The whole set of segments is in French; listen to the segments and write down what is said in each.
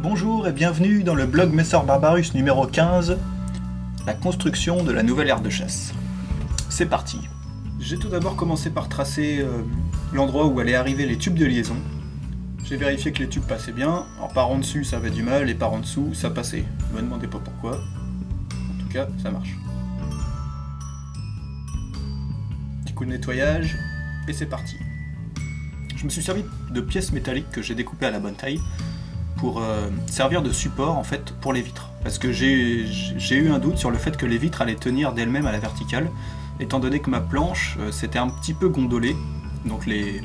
Bonjour et bienvenue dans le blog Messer Barbarus numéro 15, la construction de la nouvelle aire de chasse. C'est parti. J'ai tout d'abord commencé par tracer l'endroit où allaient arriver les tubes de liaison. J'ai vérifié que les tubes passaient bien. Alors par en dessus ça avait du mal et par en dessous ça passait. Ne me demandez pas pourquoi. En tout cas ça marche. Petit coup de nettoyage et c'est parti. Je me suis servi de pièces métalliques que j'ai découpées à la bonne taille pour servir de support en fait pour les vitres. Parce que j'ai eu un doute sur le fait que les vitres allaient tenir d'elles-mêmes à la verticale, étant donné que ma planche s'était un petit peu gondolée, donc les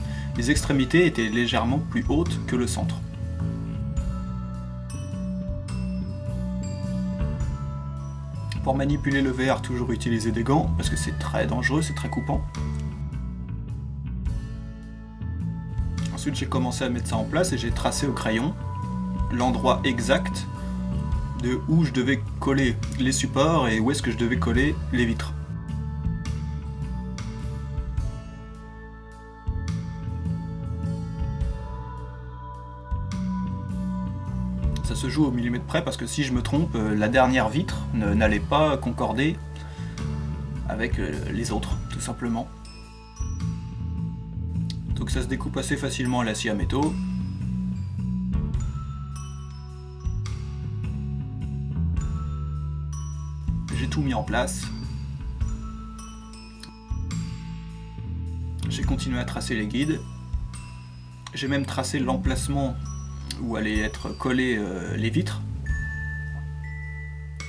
extrémités étaient légèrement plus hautes que le centre. Pour manipuler le verre, toujours utiliser des gants, parce que c'est très dangereux, c'est très coupant. Ensuite j'ai commencé à mettre ça en place et j'ai tracé au crayon l'endroit exact de où je devais coller les supports et où est-ce que je devais coller les vitres. Ça se joue au millimètre près parce que si je me trompe, la dernière vitre n'allait pas concorder avec les autres, tout simplement. Donc ça se découpe assez facilement à la scie à métaux. J'ai tout mis en place. J'ai continué à tracer les guides. J'ai même tracé l'emplacement où allaient être collées les vitres.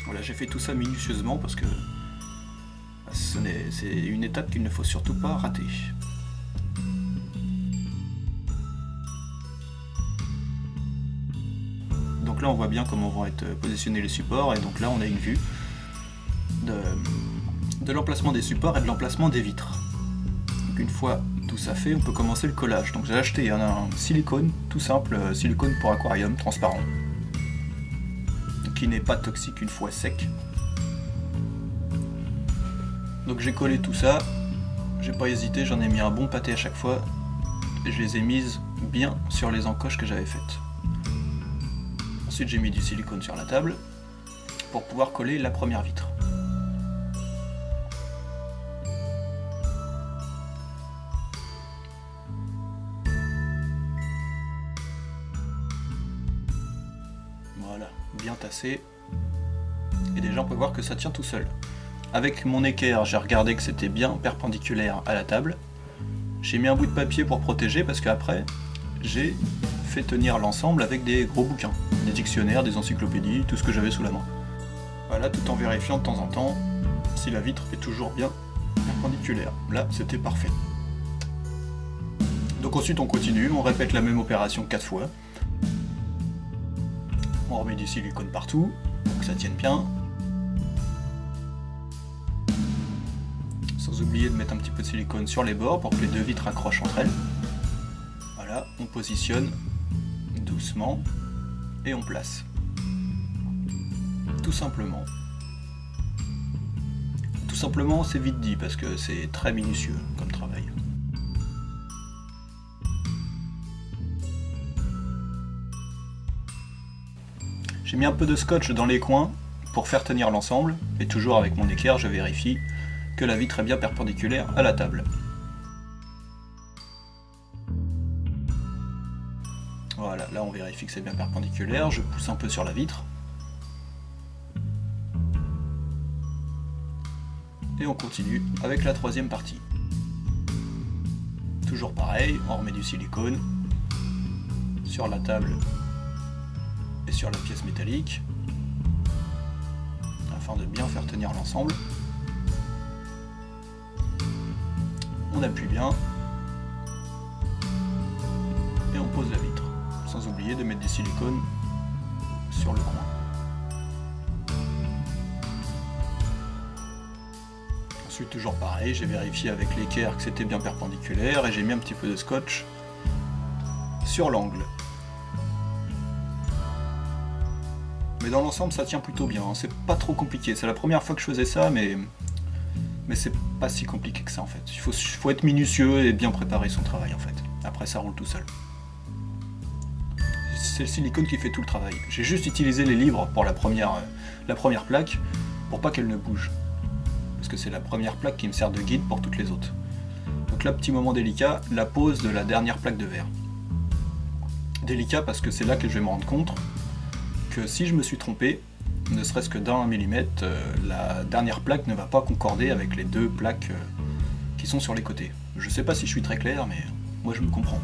Voilà, j'ai fait tout ça minutieusement parce que c'est une étape qu'il ne faut surtout pas rater. Donc là on voit bien comment vont être positionnés les supports et donc là on a une vue de l'emplacement des supports et de l'emplacement des vitres. Donc une fois tout ça fait, on peut commencer le collage. Donc j'ai acheté un silicone, tout simple, silicone pour aquarium, transparent, qui n'est pas toxique une fois sec. Donc j'ai collé tout ça, j'ai pas hésité, j'en ai mis un bon pâté à chaque fois, et je les ai mises bien sur les encoches que j'avais faites. Ensuite j'ai mis du silicone sur la table, pour pouvoir coller la première vitre. Voilà, bien tassé. Et déjà on peut voir que ça tient tout seul. Avec mon équerre, j'ai regardé que c'était bien perpendiculaire à la table. J'ai mis un bout de papier pour protéger parce qu'après, j'ai fait tenir l'ensemble avec des gros bouquins. Des dictionnaires, des encyclopédies, tout ce que j'avais sous la main. Voilà, tout en vérifiant de temps en temps si la vitre est toujours bien perpendiculaire. Là, c'était parfait. Donc ensuite on continue, on répète la même opération 4 fois. On remet du silicone partout, pour que ça tienne bien. Sans oublier de mettre un petit peu de silicone sur les bords pour que les deux vitres accrochent entre elles. Voilà, on positionne doucement et on place. Tout simplement. Tout simplement, c'est vite dit parce que c'est très minutieux comme travail. J'ai mis un peu de scotch dans les coins pour faire tenir l'ensemble, et toujours avec mon équerre, je vérifie que la vitre est bien perpendiculaire à la table. Voilà, là on vérifie que c'est bien perpendiculaire, je pousse un peu sur la vitre. Et on continue avec la troisième partie. Toujours pareil, on remet du silicone sur la table et sur la pièce métallique afin de bien faire tenir l'ensemble. On appuie bien et on pose la vitre, sans oublier de mettre du silicone sur le coin. Ensuite toujours pareil, j'ai vérifié avec l'équerre que c'était bien perpendiculaire et j'ai mis un petit peu de scotch sur l'angle. Mais dans l'ensemble ça tient plutôt bien, hein. C'est pas trop compliqué, c'est la première fois que je faisais ça mais Mais c'est pas si compliqué que ça en fait. Il faut être minutieux et bien préparer son travail en fait. Après ça roule tout seul. C'est le silicone qui fait tout le travail. J'ai juste utilisé les livres pour la première plaque pour pas qu'elle ne bouge. Parce que c'est la première plaque qui me sert de guide pour toutes les autres. Donc là, petit moment délicat, la pose de la dernière plaque de verre. Délicat parce que c'est là que je vais me rendre compte que si je me suis trompé, ne serait-ce que d'1 millimètre, la dernière plaque ne va pas concorder avec les deux plaques qui sont sur les côtés. Je sais pas si je suis très clair, mais moi je me comprends.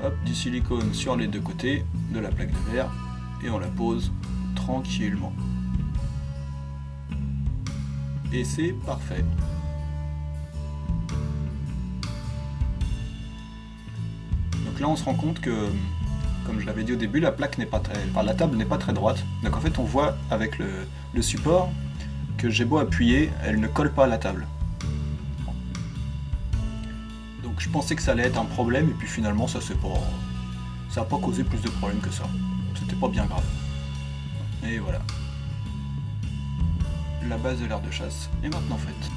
Hop, du silicone sur les deux côtés de la plaque de verre et on la pose tranquillement. Et c'est parfait. Donc là on se rend compte que, comme je l'avais dit au début, la table n'est pas très droite. Donc en fait on voit avec le support que j'ai beau appuyer, elle ne colle pas à la table. Donc je pensais que ça allait être un problème et puis finalement ça n'a pas causé plus de problèmes que ça. C'était pas bien grave. Et voilà. La base de l'air de chasse est maintenant faite.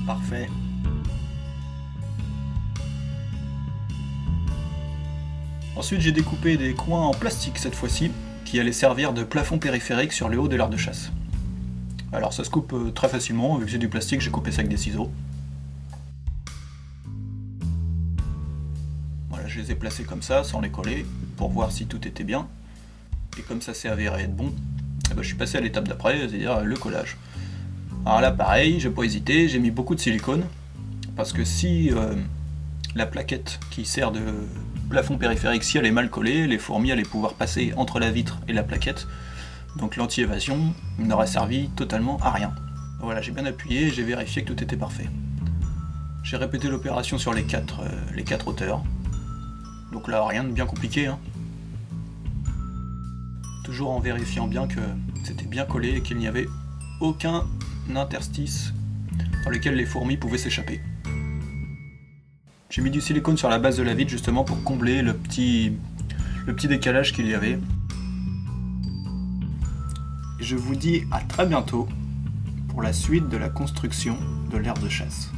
Parfait. Ensuite j'ai découpé des coins en plastique cette fois-ci, qui allaient servir de plafond périphérique sur le haut de l'aire de chasse. Alors ça se coupe très facilement, vu que c'est du plastique, j'ai coupé ça avec des ciseaux. Voilà, je les ai placés comme ça, sans les coller, pour voir si tout était bien. Et comme ça s'est avéré être bon, je suis passé à l'étape d'après, c'est-à-dire le collage. Alors là pareil, j'ai pas hésité, j'ai mis beaucoup de silicone, parce que si la plaquette qui sert de plafond périphérique, si elle est mal collée, les fourmis allaient pouvoir passer entre la vitre et la plaquette, donc l'anti-évasion n'aurait servi totalement à rien. Voilà, j'ai bien appuyé et j'ai vérifié que tout était parfait. J'ai répété l'opération sur les quatre hauteurs, donc là rien de bien compliqué, hein. Toujours en vérifiant bien que c'était bien collé et qu'il n'y avait aucun interstice dans lequel les fourmis pouvaient s'échapper. J'ai mis du silicone sur la base de la vitre justement pour combler le petit décalage qu'il y avait. Et je vous dis à très bientôt pour la suite de la construction de l'aire de chasse.